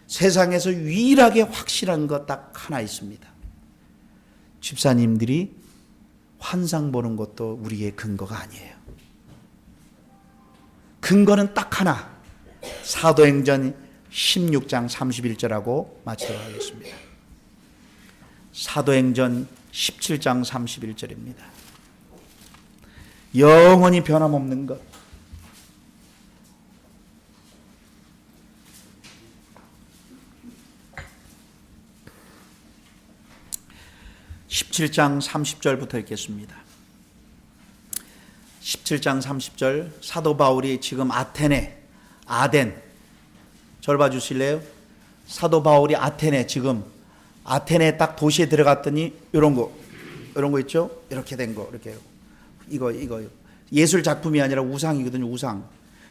세상에서 유일하게 확실한 것 딱 하나 있습니다. 집사님들이 환상 보는 것도 우리의 근거가 아니에요. 근거는 딱 하나. 사도행전 16장 31절하고 마치도록 하겠습니다. 사도행전 17장 31절입니다. 영원히 변함없는 것. (17장 30절부터) 읽겠습니다. 17장 30절. 사도 바울이 지금 아덴 절 봐주실래요? 사도 바울이 지금 아테네 딱 도시에 들어갔더니 이런 거 있죠? 이렇게 된 거, 이렇게 이거 예술 작품이 아니라 우상이거든요. 우상.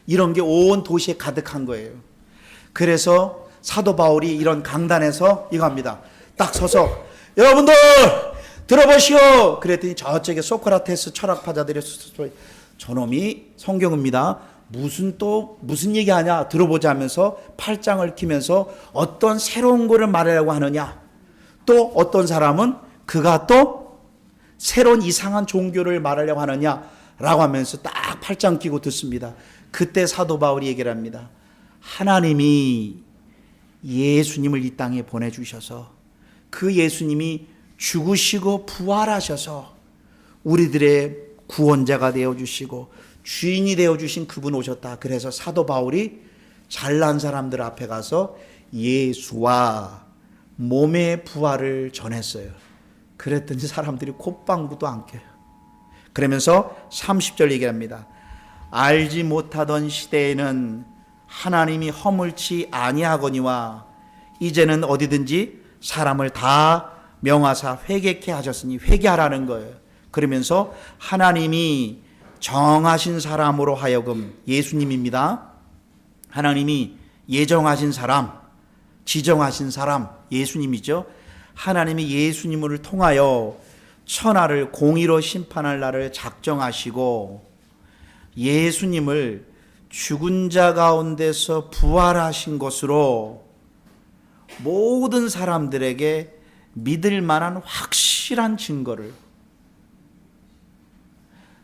이런 게 온 도시에 가득한 거예요. 그래서 사도 바울이 이런 강단에서 이거 합니다. 딱 서서 여러분들 들어보시오. 그랬더니 저쪽에 소크라테스 철학파자들이 저놈이 성경입니다. 무슨 얘기하냐 들어보자 하면서 팔짱을 끼면서 어떤 새로운 거를 말하려고 하느냐. 또 어떤 사람은 그가 또 새로운 이상한 종교를 말하려고 하느냐라고 하면서 딱 팔짱 끼고 듣습니다. 그때 사도 바울이 얘기를 합니다. 하나님이 예수님을 이 땅에 보내주셔서 그 예수님이 죽으시고 부활하셔서 우리들의 구원자가 되어주시고 주인이 되어주신 그분 오셨다. 그래서 사도 바울이 잘난 사람들 앞에 가서 예수와 몸의 부활을 전했어요. 그랬더니 사람들이 콧방구도 안 껴요. 그러면서 30절 얘기합니다. 알지 못하던 시대에는 하나님이 허물치 아니하거니와 이제는 어디든지 사람을 다 명하사 회개케 하셨으니 회개하라는 거예요. 그러면서 하나님이 정하신 사람으로 하여금 예수님입니다. 하나님이 예정하신 사람, 지정하신 사람 예수님이죠. 하나님이 예수님을 통하여 천하를 공의로 심판할 날을 작정하시고 예수님을 죽은 자 가운데서 부활하신 것으로 모든 사람들에게 믿을 만한 확실한 증거를.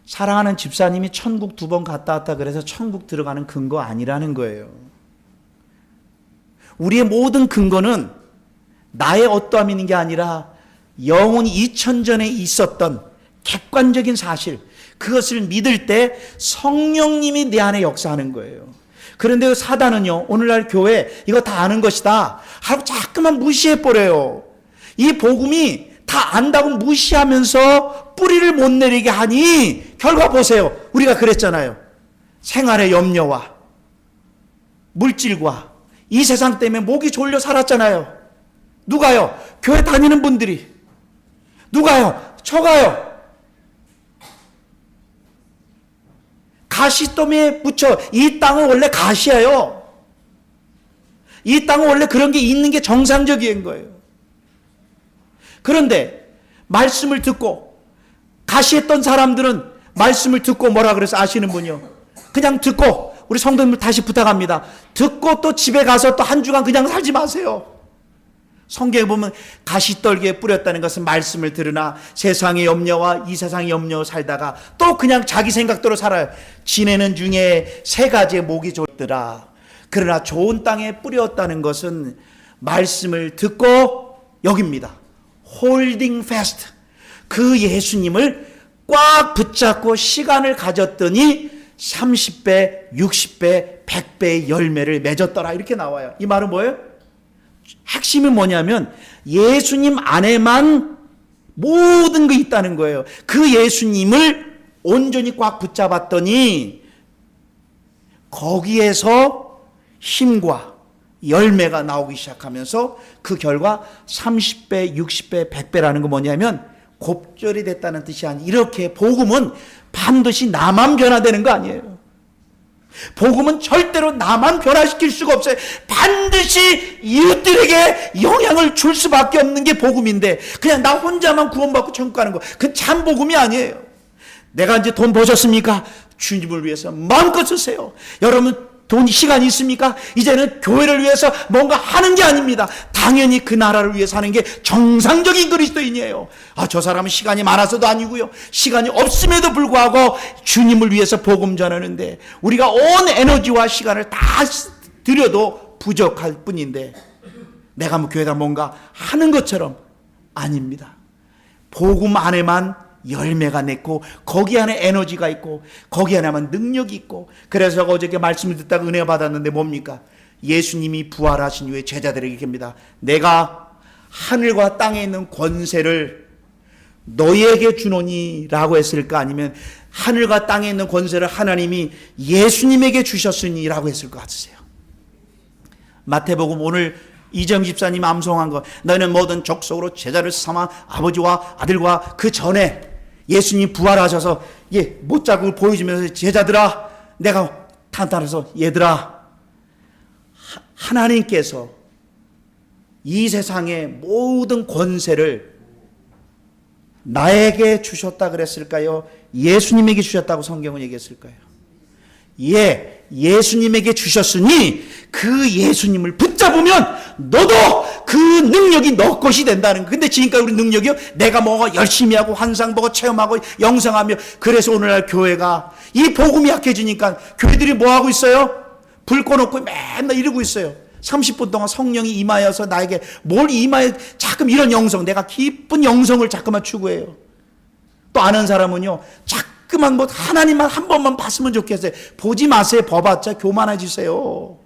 사랑하는 집사님이 천국 2번 갔다 왔다 그래서 천국 들어가는 근거 아니라는 거예요. 우리의 모든 근거는 나의 어떠함이 있는 게 아니라 영원히 2000전에 있었던 객관적인 사실, 그것을 믿을 때 성령님이 내 안에 역사하는 거예요. 그런데 사단은요, 오늘날 교회 이거 다 아는 것이다 하고 자꾸만 무시해버려요. 이 복음이 다 안다고 무시하면서 뿌리를 못 내리게 하니 결과 보세요. 우리가 그랬잖아요. 생활의 염려와 물질과 이 세상 때문에 목이 졸려 살았잖아요. 누가요? 교회 다니는 분들이. 누가요? 저가요. 가시덤에 묻혀. 이 땅은 원래 가시예요. 이 땅은 원래 그런 게 있는 게 정상적인 거예요. 그런데 말씀을 듣고 가시했던 사람들은 말씀을 듣고 뭐라 그래서 아시는 분이요? 그냥 듣고, 우리 성도님들 다시 부탁합니다. 듣고 또 집에 가서 또 한 주간 그냥 살지 마세요. 성경에 보면 가시떨기에 뿌렸다는 것은 말씀을 들으나 세상의 염려와 이 세상의 염려 살다가 또 그냥 자기 생각대로 살아요. 지내는 중에 3가지의 목이 좋더라. 그러나 좋은 땅에 뿌렸다는 것은 말씀을 듣고 여깁니다. 홀딩 패스트. 그 예수님을 꽉 붙잡고 시간을 가졌더니 30배, 60배, 100배의 열매를 맺었더라. 이렇게 나와요. 이 말은 뭐예요? 핵심이 뭐냐면 예수님 안에만 모든 게 있다는 거예요. 그 예수님을 온전히 꽉 붙잡았더니 거기에서 힘과 열매가 나오기 시작하면서 그 결과 30배, 60배, 100배라는 거 뭐냐면 곱절이 됐다는 뜻이 아니에요. 이렇게 복음은 반드시 나만 변화되는 거 아니에요. 복음은 절대로 나만 변화시킬 수가 없어요. 반드시 이웃들에게 영향을 줄 수밖에 없는 게 복음인데 그냥 나 혼자만 구원받고 천국 가는 거, 그건 참 복음이 아니에요. 내가 이제 돈 버셨습니까? 주님을 위해서 마음껏 쓰세요. 여러분 돈, 시간이 있습니까? 이제는 교회를 위해서 뭔가 하는 게 아닙니다. 당연히 그 나라를 위해서 하는 게 정상적인 그리스도인이에요. 저 사람은 시간이 많아서도 아니고요. 시간이 없음에도 불구하고 주님을 위해서 복음 전하는데 우리가 온 에너지와 시간을 다 들여도 부족할 뿐인데 내가 뭐 교회다 뭔가 하는 것처럼 아닙니다. 복음 안에만 열매가 맺고 거기 안에 에너지가 있고 거기 안에만 능력이 있고, 그래서 어저께 말씀을 듣다가 은혜 받았는데 뭡니까? 예수님이 부활하신 이후에 제자들에게 이렇게 합니다. 내가 하늘과 땅에 있는 권세를 너희에게 주노니 라고 했을까? 아니면 하늘과 땅에 있는 권세를 하나님이 예수님에게 주셨으니 라고 했을 것 같으세요? 마태복음 오늘 이정 집사님 암송한 거, 너희는 모든 족속으로 제자를 삼아 아버지와 아들과, 그 전에 예수님 부활하셔서 못자국을 보여주면서 제자들아, 내가 탄탄해서 얘들아, 하나님께서 이 세상의 모든 권세를 나에게 주셨다 그랬을까요? 예수님에게 주셨다고 성경은 얘기했을까요? 예수님에게 주셨으니 그 예수님을 붙잡으면 너도 그 능력이 너 것이 된다는 거예요. 근데 지금까지 우리 능력이요, 내가 뭐 열심히 하고 환상 보고 체험하고 영상하며, 그래서 오늘날 교회가 이 복음이 약해지니까 교회들이 뭐 하고 있어요? 불 꺼놓고 맨날 이러고 있어요. 30분 동안 성령이 임하여서 나에게 뭘 임하여, 자꾸 이런 영성, 내가 기쁜 영성을 자꾸만 추구해요. 또 아는 사람은요, 자꾸만 뭐 하나님만 한 번만 봤으면 좋겠어요. 보지 마세요. 봐봤자 교만해지세요.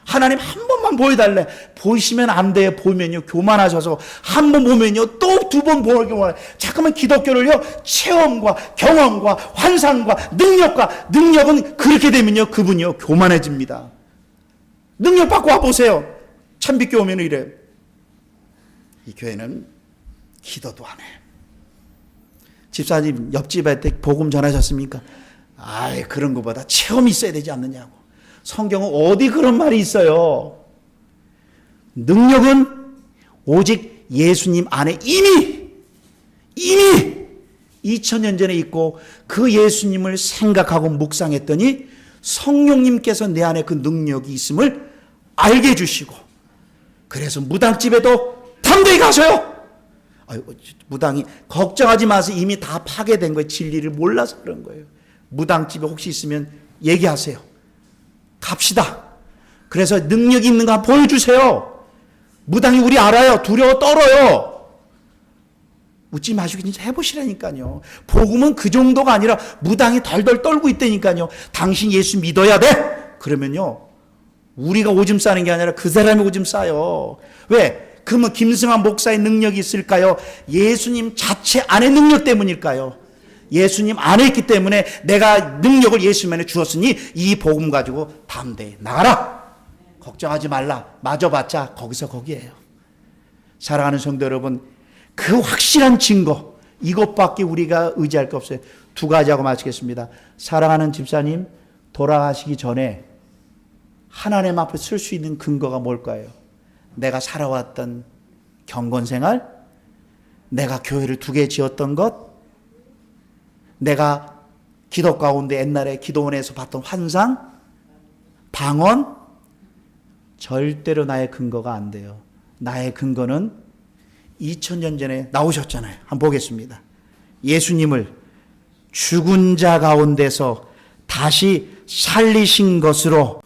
하나님 한 번만 보여달래. 보이시면 안 돼요. 보면요 교만하셔서, 한 번 보면요 또 두 번 보면, 자꾸만 기독교를요 체험과 경험과 환상과 능력은 그렇게 되면요 그분이요 교만해집니다. 능력 받고 와보세요. 참빛교 오면 이래요. 이 교회는 기도도 안 해. 집사님 옆집한테 복음 전하셨습니까? 그런 것보다 체험이 있어야 되지 않느냐고. 성경은 어디 그런 말이 있어요? 능력은 오직 예수님 안에 이미 2000년 전에 있고, 그 예수님을 생각하고 묵상했더니 성령님께서 내 안에 그 능력이 있음을 알게 해주시고, 그래서 무당집에도 담대히 가셔요. 무당이 걱정하지 마세요. 이미 다 파괴된 거예요. 진리를 몰라서 그런 거예요. 무당집에 혹시 있으면 얘기하세요. 갑시다. 그래서 능력이 있는 거 보여주세요. 무당이 우리 알아요. 두려워 떨어요. 웃지 마시고 진짜 해보시라니까요. 복음은 그 정도가 아니라 무당이 덜덜 떨고 있다니까요. 당신 예수 믿어야 돼? 그러면요 우리가 오줌 싸는 게 아니라 그 사람이 오줌 싸요. 왜? 그러면 김승환 목사의 능력이 있을까요? 예수님 자체 안의 능력 때문일까요? 예수님 안에 있기 때문에 내가 능력을 예수님 안에 주었으니 이 복음 가지고 담대히 나가라. 걱정하지 말라. 맞아봤자 거기서 거기에요. 사랑하는 성도 여러분, 그 확실한 증거, 이것밖에 우리가 의지할 게 없어요. 두 가지 하고 마치겠습니다. 사랑하는 집사님, 돌아가시기 전에 하나님 앞에 쓸 수 있는 근거가 뭘까요? 내가 살아왔던 경건생활, 내가 교회를 2개 지었던 것, 내가 기도 가운데 옛날에 기도원에서 봤던 환상, 방언, 절대로 나의 근거가 안 돼요. 나의 근거는 2000년 전에 나오셨잖아요. 한번 보겠습니다. 예수님을 죽은 자 가운데서 다시 살리신 것으로,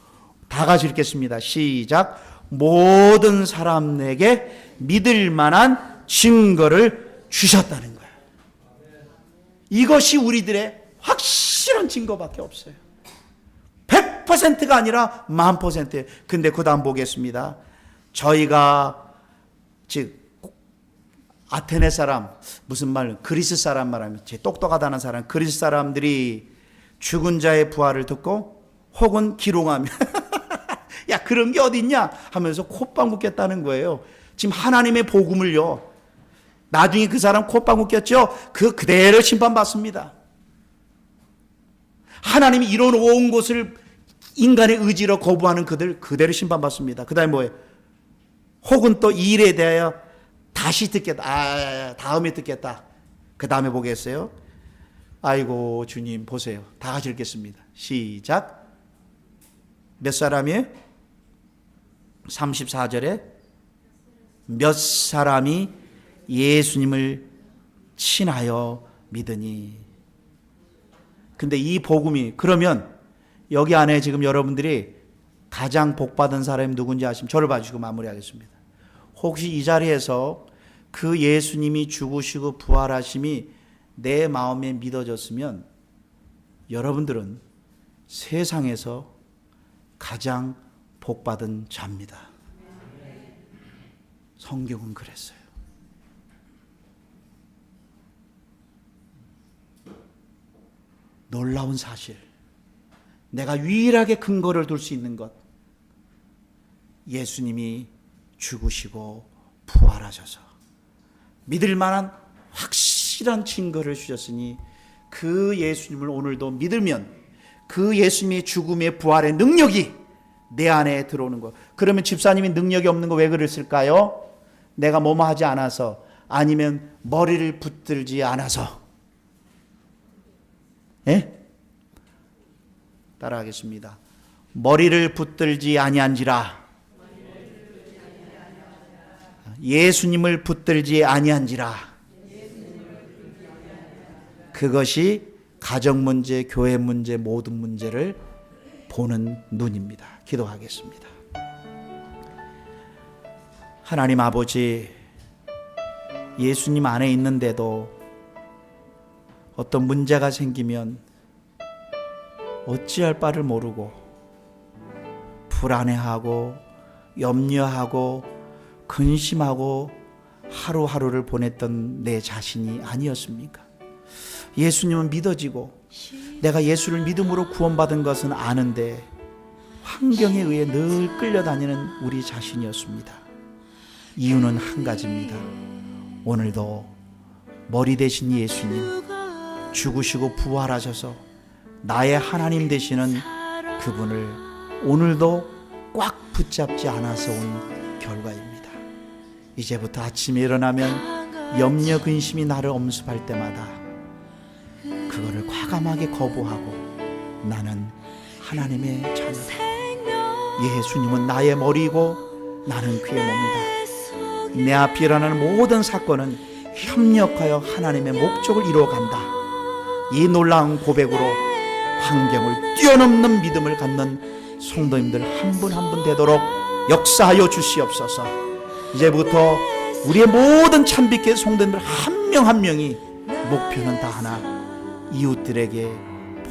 다 같이 읽겠습니다. 시작. 모든 사람에게 믿을 만한 증거를 주셨다는 거예요. 이것이 우리들의 확실한 증거밖에 없어요. 100%가 아니라 1000%예요. 근데 그 다음 보겠습니다. 저희가 즉 아테네 사람, 무슨 말, 그리스 사람 말하면 제 똑똑하다는 사람, 그리스 사람들이 죽은 자의 부활을 듣고 혹은 기롱하며 야 그런 게 어딨냐 하면서 콧방귀 꼈다는 거예요. 지금 하나님의 복음을요, 나중에 그 사람 콧방귀 꼈죠? 그대로 심판받습니다. 하나님이 이뤄놓은 것을 인간의 의지로 거부하는 그들 그대로 심판받습니다. 그 다음에 뭐예요? 혹은 또 이 일에 대하여 다시 듣겠다. 다음에 듣겠다. 그 다음에 보겠어요? 아이고 주님 보세요. 다 같이 읽겠습니다. 시작. 몇 사람이에요? 34절에 몇 사람이 예수님을 친하여 믿으니. 근데 이 복음이, 그러면 여기 안에 지금 여러분들이 가장 복받은 사람이 누군지 아시면 저를 봐주시고 마무리하겠습니다. 혹시 이 자리에서 그 예수님이 죽으시고 부활하심이 내 마음에 믿어졌으면 여러분들은 세상에서 가장 복받은 자입니다. 성경은 그랬어요. 놀라운 사실, 내가 유일하게 근거를 둘 수 있는 것, 예수님이 죽으시고 부활하셔서 믿을 만한 확실한 증거를 주셨으니 그 예수님을 오늘도 믿으면 그 예수님의 죽음의 부활의 능력이 내 안에 들어오는 것. 그러면 집사님이 능력이 없는 거 왜 그랬을까요? 내가 뭐뭐 하지 않아서, 아니면 머리를 붙들지 않아서. 예? 따라하겠습니다. 머리를 붙들지 아니한지라. 예수님을 붙들지 아니한지라. 그것이 가정 문제, 교회 문제, 모든 문제를 보는 눈입니다. 기도하겠습니다. 하나님 아버지, 예수님 안에 있는데도 어떤 문제가 생기면 어찌할 바를 모르고 불안해하고 염려하고 근심하고 하루하루를 보냈던 내 자신이 아니었습니까? 예수님은 믿어지고 내가 예수를 믿음으로 구원받은 것은 아는데 환경에 의해 늘 끌려다니는 우리 자신이었습니다. 이유는 한 가지입니다. 오늘도 머리 대신 예수님, 죽으시고 부활하셔서 나의 하나님 되시는 그분을 오늘도 꽉 붙잡지 않아서 온 결과입니다. 이제부터 아침에 일어나면 염려 근심이 나를 엄습할 때마다 그거를 과감하게 거부하고 나는 하나님의 자녀다. 예수님은 나의 머리이고 나는 그의 몸이다. 내 앞에 일어나는 모든 사건은 협력하여 하나님의 목적을 이루어간다. 이 놀라운 고백으로 환경을 뛰어넘는 믿음을 갖는 성도님들 한 분 한 분 되도록 역사하여 주시옵소서. 이제부터 우리의 모든 참빛교회 성도님들 한 명 한 명이 목표는 다 하나, 이웃들에게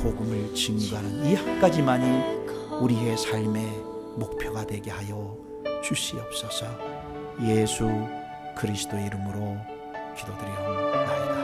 복음을 증거하는 이 한 가지만이 우리의 삶의 목표가 되게 하여 주시옵소서. 예수 그리스도의 이름으로 기도드리옵나이다.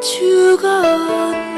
죽었네.